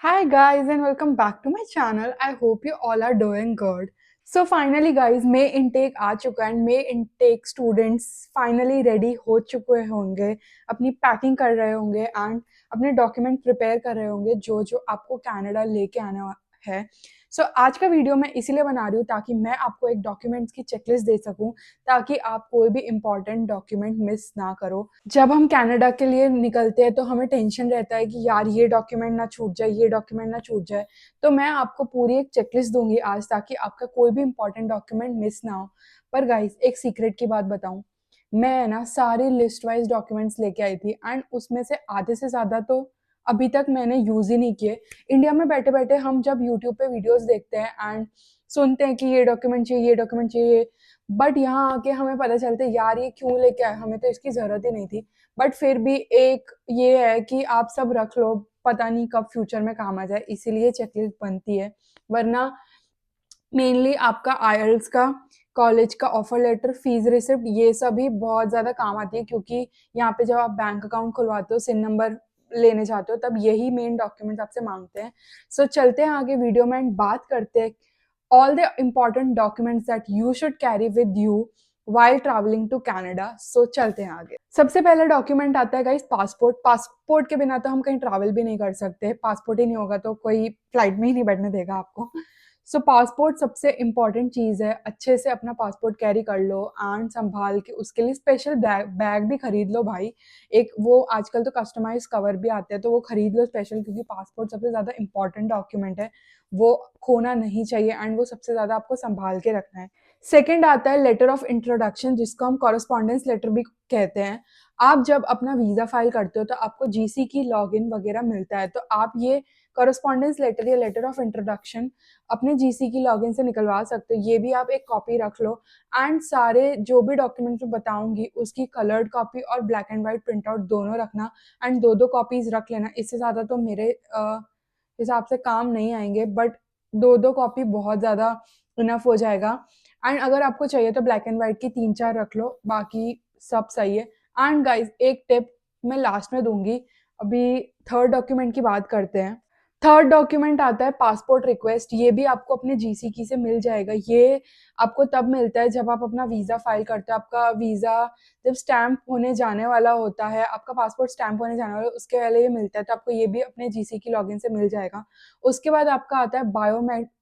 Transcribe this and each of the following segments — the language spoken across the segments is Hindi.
Hi guys and welcome back to my channel. I hope you all are doing good. So finally guys, May intake आ चुका है and May intake students finally ready हो चुके होंगे, अपनी पैकिंग कर रहे होंगे and अपने डॉक्यूमेंट प्रिपेयर कर रहे होंगे जो जो आपको कनाडा लेके आना है. आज का वीडियो मैं इसीलिए बना रही हूँ ताकि मैं आपको एक डॉक्यूमेंट्स की चेकलिस्ट दे सकूँ, ताकि आप कोई भी इंपॉर्टेंट डॉक्यूमेंट मिस ना करो. जब हम कनाडा के लिए निकलते हैं तो हमें टेंशन रहता है कि यार ये डॉक्यूमेंट ना छूट जाए, ये डॉक्यूमेंट ना छूट जाए. तो मैं आपको पूरी एक चेकलिस्ट दूंगी आज, ताकि आपका कोई भी इंपॉर्टेंट डॉक्यूमेंट मिस ना हो. पर गाइस, एक सीक्रेट की बात बताऊं, मैं ना सारी लिस्ट वाइज डॉक्यूमेंट्स लेके आई थी एंड उसमें से आधे से ज़्यादा तो अभी तक मैंने यूज़ ही नहीं किए. इंडिया में बैठे बैठे हम जब यूट्यूब पे वीडियोस देखते हैं एंड सुनते हैं कि ये डॉक्यूमेंट चाहिए, ये डॉक्यूमेंट चाहिए, बट यहाँ आके हमें पता चलता है यार ये क्यों लेके आए, हमें तो इसकी ज़रूरत ही नहीं थी. बट फिर भी एक ये है कि आप सब रख लो, पता नहीं कब फ्यूचर में काम आ जाए, इसीलिए चेकलिस्ट बनती है. वरना मेनली आपका आईएलटीएस का, कॉलेज का ऑफर लेटर, फीस रिसिप्ट, ये सभी बहुत ज़्यादा काम आती है, क्योंकि यहाँ पे जब आप बैंक अकाउंट खुलवाते हो, सिन नंबर लेने जाते हो, तब यही मेन डॉक्यूमेंट्स आपसे मांगते हैं. चलते हैं आगे वीडियो में एंड बात करते हैं all the important documents that you should carry with you while travelling to Canada. चलते हैं आगे. सबसे पहला डॉक्यूमेंट आता है गाइस पासपोर्ट. पासपोर्ट के बिना तो हम कहीं ट्रैवल भी नहीं कर सकते. पासपोर्ट ही नहीं होगा तो कोई फ्लाइट में ही नहीं बैठने देगा आपको. पासपोर्ट सबसे इम्पॉर्टेंट चीज़ है. अच्छे से अपना पासपोर्ट कैरी कर लो एंड संभाल के उसके लिए स्पेशल बैग भी खरीद लो भाई. एक वो आजकल तो कस्टमाइज कवर भी आते हैं, तो वो खरीद लो स्पेशल, क्योंकि पासपोर्ट सबसे ज़्यादा इम्पॉर्टेंट डॉक्यूमेंट है. वो खोना नहीं चाहिए एंड वो सबसे ज़्यादा आपको संभाल के रखना है. सेकेंड आता है लेटर ऑफ इंट्रोडक्शन, जिसको हम कॉरेस्पॉन्डेंस लेटर भी कहते हैं. आप जब अपना वीज़ा फाइल करते हो तो आपको जीसी की लॉगिन वगैरह मिलता है, तो आप ये कॉरेस्पॉन्डेंस लेटर या लेटर ऑफ इंट्रोडक्शन अपने जीसी की लॉगिन से निकलवा सकते हो. ये भी आप एक कॉपी रख लो एंड सारे जो भी डॉक्यूमेंट मैं बताऊंगी उसकी कलर्ड कॉपी और black and white print out दोनों रखना एंड दो दो कॉपीज रख लेना. इससे ज़्यादा तो मेरे हिसाब से काम नहीं आएंगे, बट दो दो कॉपी बहुत ज़्यादा इनफ हो जाएगा. एंड अगर आपको चाहिए तो ब्लैक एंड वाइट की 3-4 रख लो, बाकी सब सही है. एंड गाइज, एक टिप मैं लास्ट में दूंगी. अभी थर्ड डॉक्यूमेंट की बात करते हैं. थर्ड डॉक्यूमेंट आता है पासपोर्ट रिक्वेस्ट. ये भी आपको अपने जीसीकी से मिल जाएगा. ये आपको तब मिलता है जब आप अपना वीज़ा फाइल करते हो. आपका वीज़ा जब स्टैम्प होने जाने वाला होता है, आपका पासपोर्ट स्टैम्प होने जाने वाला है, उसके पहले ये मिलता है, तो आपको ये भी अपने जीसीकी लॉगिन से मिल जाएगा. उसके बाद आपका आता है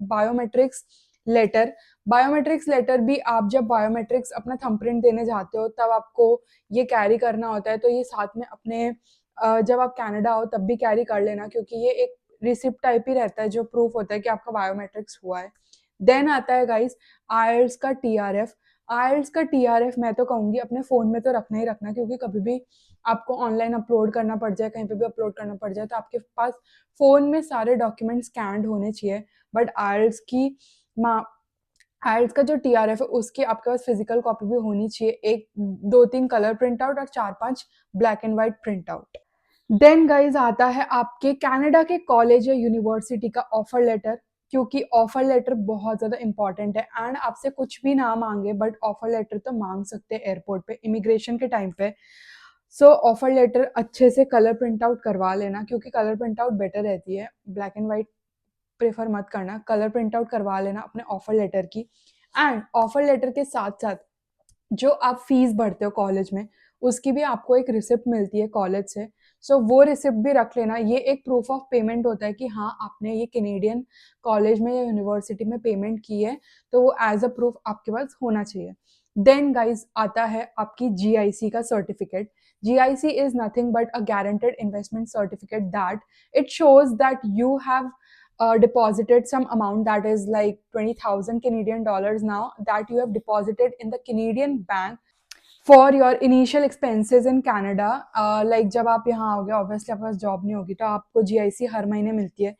बायोमेट्रिक्स लेटर. बायोमेट्रिक्स लेटर भी आप जब बायोमेट्रिक्स अपना थंबप्रिंट देने जाते हो तब आपको ये कैरी करना होता है. तो ये साथ में अपने जब आप कनाडा आओ तब भी कैरी कर लेना, क्योंकि ये एक रिसिप्ट टाइप ही रहता है जो प्रूफ होता है कि आपका बायोमेट्रिक्स हुआ है. देन आता है गाइस आईएलटीएस का टीआरएफ. आईएलटीएस का टीआरएफ मैं तो कहूँगी अपने फ़ोन में तो रखना ही रखना, क्योंकि कभी भी आपको ऑनलाइन अपलोड करना पड़ जाए, कहीं पे भी अपलोड करना पड़ जाए, तो आपके पास फ़ोन में सारे डॉक्यूमेंट स्कैंड होने चाहिए. बट आईएलटीएस की मा आईएलटीएस का जो टीआरएफ है उसकी आपके पास फिजिकल कॉपी भी होनी चाहिए. एक 2-3 कलर प्रिंट आउट और 4-5 black and white print out. Then guys आता है आपके कनाडा के कॉलेज या यूनिवर्सिटी का ऑफर लेटर, क्योंकि ऑफर लेटर बहुत ज़्यादा इंपॉर्टेंट है. एंड आपसे कुछ भी ना मांगे, बट ऑफर लेटर तो मांग सकते हैं एयरपोर्ट पे, इमिग्रेशन के टाइम पे. ऑफर लेटर अच्छे से कलर प्रिंट आउट करवा लेना, क्योंकि कलर प्रिंट आउट बेटर रहती है. ब्लैक एंड वाइट प्रेफर मत करना, कलर प्रिंट आउट करवा लेना अपने ऑफर लेटर की. एंड ऑफर लेटर के साथ साथ जो आप फीस भरते हो कॉलेज में, उसकी भी आपको एक रिसिप्ट मिलती है कॉलेज से. वो रिसिप्ट भी रख लेना. ये एक प्रूफ ऑफ पेमेंट होता है कि हाँ आपने ये कैनेडियन कॉलेज में या यूनिवर्सिटी में पेमेंट की है, तो वो एज अ प्रूफ आपके पास होना चाहिए. देन गाइज आता है आपकी जीआईसी का certificate. GIC is nothing but a guaranteed investment certificate that it shows that you have deposited some amount that is like 20,000 Canadian dollars now, that you have deposited in the Canadian bank for your initial expenses in Canada. Like जब आप यहाँ आओगे, ऑब्वियसली आपके पास जॉब नहीं होगी, तो आपको जीआईसी हर महीने मिलती है.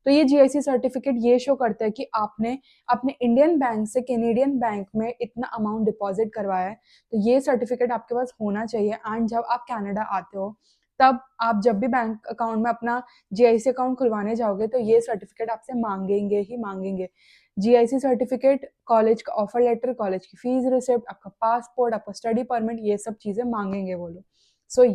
तो ये जीआईसी सर्टिफिकेट ये शो करता है कि आपने अपने इंडियन बैंक से कैनेडियन बैंक में इतना अमाउंट डिपॉजिट करवाया है. तो ये सर्टिफिकेट आपके पास होना चाहिए. एंड जब आप कनाडा आते हो, तब आप जब भी बैंक अकाउंट में अपना जीआईसी अकाउंट खुलवाने जाओगे, तो ये सर्टिफिकेट आपसे मांगेंगे ही मांगेंगे. जीआईसी सर्टिफिकेट, कॉलेज का ऑफर लेटर, कॉलेज की फीस रिसिप्ट, आपका पासपोर्ट, आपका स्टडी परमिट, ये सब चीज़ें मांगेंगे वो लोग.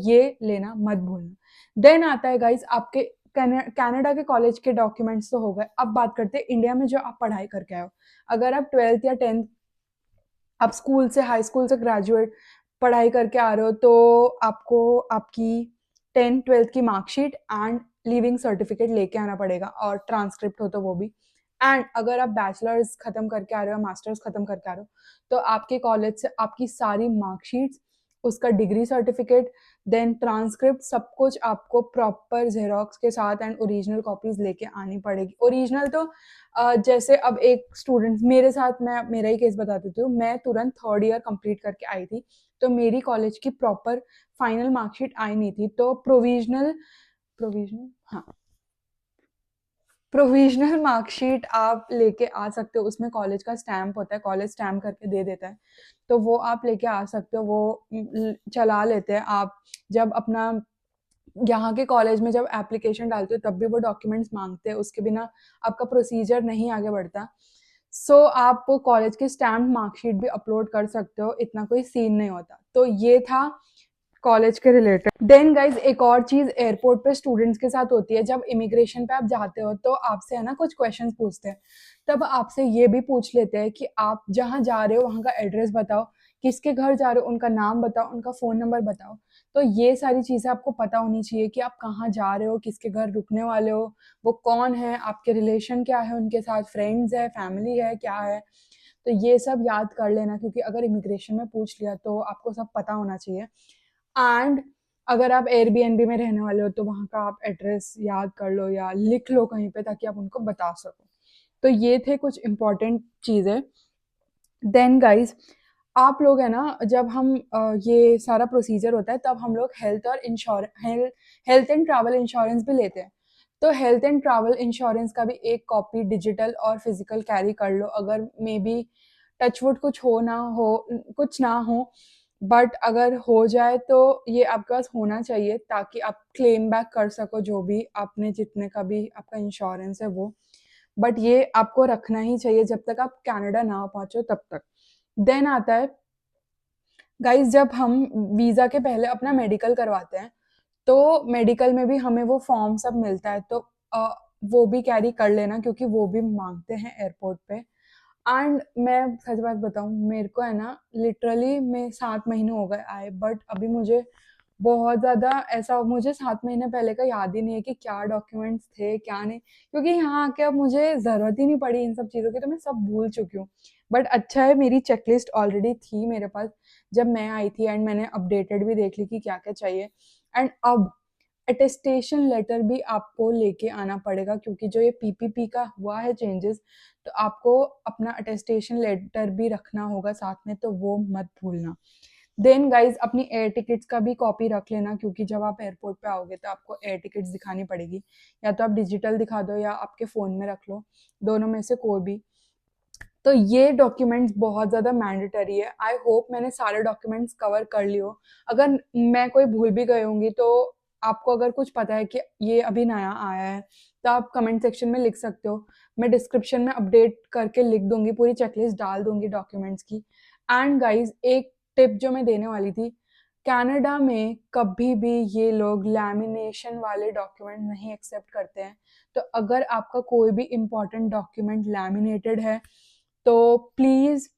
ये लेना मत भूलना. देन आता है गाइज आपके कनाडा के कॉलेज के डॉक्यूमेंट्स तो हो गए। अब बात करते हैं इंडिया में जो आप पढ़ाई करके आए हो। अगर आप 12th या 10th, आप स्कूल से, हाई स्कूल से ग्रेजुएट पढ़ाई करके आ रहे हो, तो आपको आपकी 10th 12th की मार्कशीट एंड लिविंग सर्टिफिकेट लेके आना पड़ेगा, और ट्रांसक्रिप्ट हो तो वो भी। एंड अगर आप बैचलर्स खत्म करके आ रहे हो, मास्टर्स खत्म करके आ रहे हो, तो आपके कॉलेज से आपकी सारी मार्कशीट्स, उसका डिग्री सर्टिफिकेट, देन ट्रांसक्रिप्ट, सब कुछ आपको प्रॉपर जेरोक्स के साथ एंड ओरिजिनल कॉपीज लेके आनी पड़ेगी। ओरिजिनल तो जैसे अब एक स्टूडेंट मेरे साथ, मैं मेरा ही केस बता देती हूँ। मैं तुरंत 3rd ईयर कंप्लीट करके आई थी, तो मेरी कॉलेज की प्रॉपर फाइनल मार्कशीट आई नहीं थी, तो प्रोविजनल प्रोविजनल हाँ, प्रोविजनल मार्कशीट आप लेके आ सकते हो। उसमें कॉलेज का स्टैम्प होता है, कॉलेज स्टैम्प करके दे देता है, तो वो आप लेके आ सकते हो। वो चला लेते हैं आप जब अपना यहाँ के कॉलेज में जब एप्लीकेशन डालते हो, तब भी वो डॉक्यूमेंट्स मांगते हैं, उसके बिना आपका प्रोसीजर नहीं आगे बढ़ता। सो आप कॉलेज की स्टैम्प मार्कशीट भी अपलोड कर सकते हो, इतना कोई सीन नहीं होता। तो ये था कॉलेज के रिलेटेड। देन गाइज, एक और चीज एयरपोर्ट पे स्टूडेंट्स के साथ होती है। जब इमिग्रेशन पे आप जाते हो, तो आपसे है ना कुछ क्वेश्चंस पूछते हैं। तब आपसे ये भी पूछ लेते हैं कि आप जहाँ जा रहे हो वहाँ का एड्रेस बताओ, किसके घर जा रहे हो उनका नाम बताओ, उनका फ़ोन नंबर बताओ। तो ये सारी चीज़ें आपको पता होनी चाहिए कि आप कहाँ जा रहे हो, किसके घर रुकने वाले हो, वो कौन है, आपके रिलेशन क्या है उनके साथ, फ्रेंड्स है, फैमिली है, क्या है। तो ये सब याद कर लेना, क्योंकि अगर इमिग्रेशन में पूछ लिया तो आपको सब पता होना चाहिए। एंड अगर आप एयरबीएनबी में रहने वाले हो, तो वहाँ का आप एड्रेस याद कर लो या लिख लो कहीं पे, ताकि आप उनको बता सको। तो ये थे कुछ इंपॉर्टेंट चीज़ें। देन गाइज, आप लोग है ना, जब हम ये सारा प्रोसीजर होता है, तब हम लोग हेल्थ एंड ट्रैवल इंश्योरेंस भी लेते हैं। तो हेल्थ एंड ट्रैवल इंश्योरेंस का भी एक कॉपी डिजिटल और फिजिकल कैरी कर लो। अगर मे बी टचवुड कुछ हो ना हो, कुछ ना हो, बट अगर हो जाए तो ये आपके पास होना चाहिए, ताकि आप क्लेम बैक कर सको जो भी आपने, जितने का भी आपका इंश्योरेंस है वो। बट ये आपको रखना ही चाहिए जब तक आप कनाडा ना पहुंचो, तब तक। देन आता है गाइस, जब हम वीज़ा के पहले अपना मेडिकल करवाते हैं, तो मेडिकल में भी हमें वो फॉर्म सब मिलता है, तो वो भी कैरी कर लेना, क्योंकि वो भी मांगते हैं एयरपोर्ट पे। एंड मैं सच बात बताऊँ, मेरे को है ना, लिटरली मैं 7 महीने हो गए आए, बट अभी मुझे बहुत ज़्यादा ऐसा, मुझे 7 महीने पहले का याद ही नहीं है कि क्या डॉक्यूमेंट्स थे, क्या नहीं। क्योंकि यहाँ आके अब मुझे ज़रूरत ही नहीं पड़ी इन सब चीज़ों की, तो मैं सब भूल चुकी हूँ। बट अच्छा है, मेरी चेकलिस्ट ऑलरेडी थी मेरे पास जब मैं आई थी, एंड मैंने अपडेटेड भी देख ली कि क्या-क्या चाहिए। एंड अब अटेस्टेशन लेटर भी आपको लेके आना पड़ेगा, क्योंकि जो ये पीपीपी का हुआ है चेंजेस, तो आपको अपना अटेस्टेशन लेटर भी रखना होगा साथ में, तो वो मत भूलना। देन गाइज, अपनी एयर टिकट्स का भी कॉपी रख लेना, क्योंकि जब आप एयरपोर्ट पे आओगे तो आपको एयर टिकट्स दिखानी पड़ेगी। या तो आप डिजिटल दिखा दो या आपके फ़ोन में रख लो, दोनों में से कोई भी। तो ये डॉक्यूमेंट्स बहुत ज़्यादा मैंडेटरी है। आई होप मैंने सारे डॉक्यूमेंट्स कवर कर लिए हो। अगर मैं कोई भूल भी गई होंगी, तो आपको अगर कुछ पता है कि ये अभी नया आया है, तो आप कमेंट सेक्शन में लिख सकते हो। मैं डिस्क्रिप्शन में अपडेट करके लिख दूंगी, पूरी चेकलिस्ट डाल दूंगी डॉक्यूमेंट्स की। एंड गाइज, एक टिप जो मैं देने वाली थी, कनाडा में कभी भी ये लोग लैमिनेशन वाले डॉक्यूमेंट नहीं एक्सेप्ट करते हैं। तो अगर आपका कोई भी इम्पोर्टेंट डॉक्यूमेंट लैमिनेटेड है, तो प्लीज़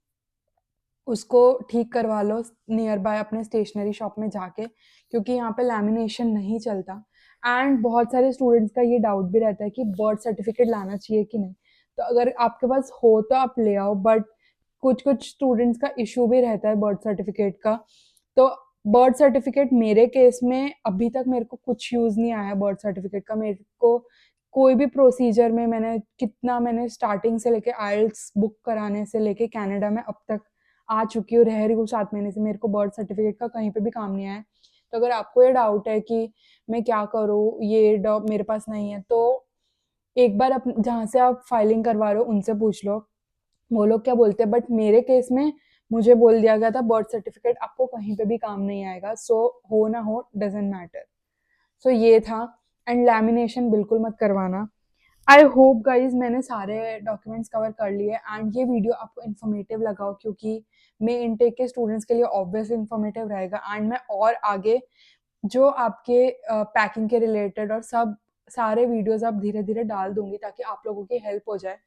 उसको ठीक करवा लो नियर बाय अपने स्टेशनरी शॉप में जाके, क्योंकि यहाँ पे लैमिनेशन नहीं चलता। एंड बहुत सारे स्टूडेंट्स का ये डाउट भी रहता है कि बर्थ सर्टिफिकेट लाना चाहिए कि नहीं। तो अगर आपके पास हो तो आप ले आओ, बट कुछ कुछ स्टूडेंट्स का इशू भी रहता है बर्थ सर्टिफिकेट का। तो बर्थ सर्टिफिकेट मेरे केस में अभी तक मेरे को कुछ यूज़ नहीं आया बर्थ सर्टिफिकेट का। मेरे को कोई भी प्रोसीजर में, मैंने स्टार्टिंग से लेके आइल्स बुक कराने से लेके कनाडा में अब तक आ चुकी हूँ, रह रही हूँ 7 महीने से, मेरे को बर्थ सर्टिफिकेट का कहीं पे भी काम नहीं आया है। तो अगर आपको ये डाउट है कि मैं क्या करूँ, ये मेरे पास नहीं है, तो एक बार जहाँ से आप फाइलिंग करवा रहे हो उनसे पूछ लो, वो लोग क्या बोलते हैं। बट मेरे केस में मुझे बोल दिया गया था बर्थ सर्टिफिकेट आपको कहीं पे भी काम नहीं आएगा, सो हो ना हो डजेंट मैटर। सो ये था। एंड लैमिनेशन बिल्कुल मत करवाना। आई होप गाइज मैंने सारे डॉक्यूमेंट्स कवर कर लिए, एंड ये वीडियो आपको इन्फॉर्मेटिव लगा हो, क्योंकि मे इनटेक के स्टूडेंट्स के लिए ऑब्वियसली इन्फॉर्मेटिव रहेगा। एंड मैं और आगे जो आपके पैकिंग के रिलेटेड और सब सारे वीडियोस अब धीरे धीरे डाल दूंगी ताकि आप लोगों की हेल्प हो जाए।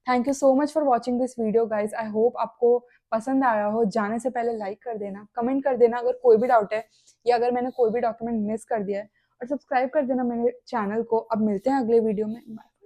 Thank you so much for watching this video guys. I hope आपको पसंद आया हो। जाने से पहले लाइक कर देना, कमेंट कर देना अगर कोई भी डाउट है या अगर मैंने कोई भी डॉक्यूमेंट मिस कर दिया है, और सब्सक्राइब कर देना मेरे चैनल को। अब मिलते हैं अगले वीडियो में। बाय।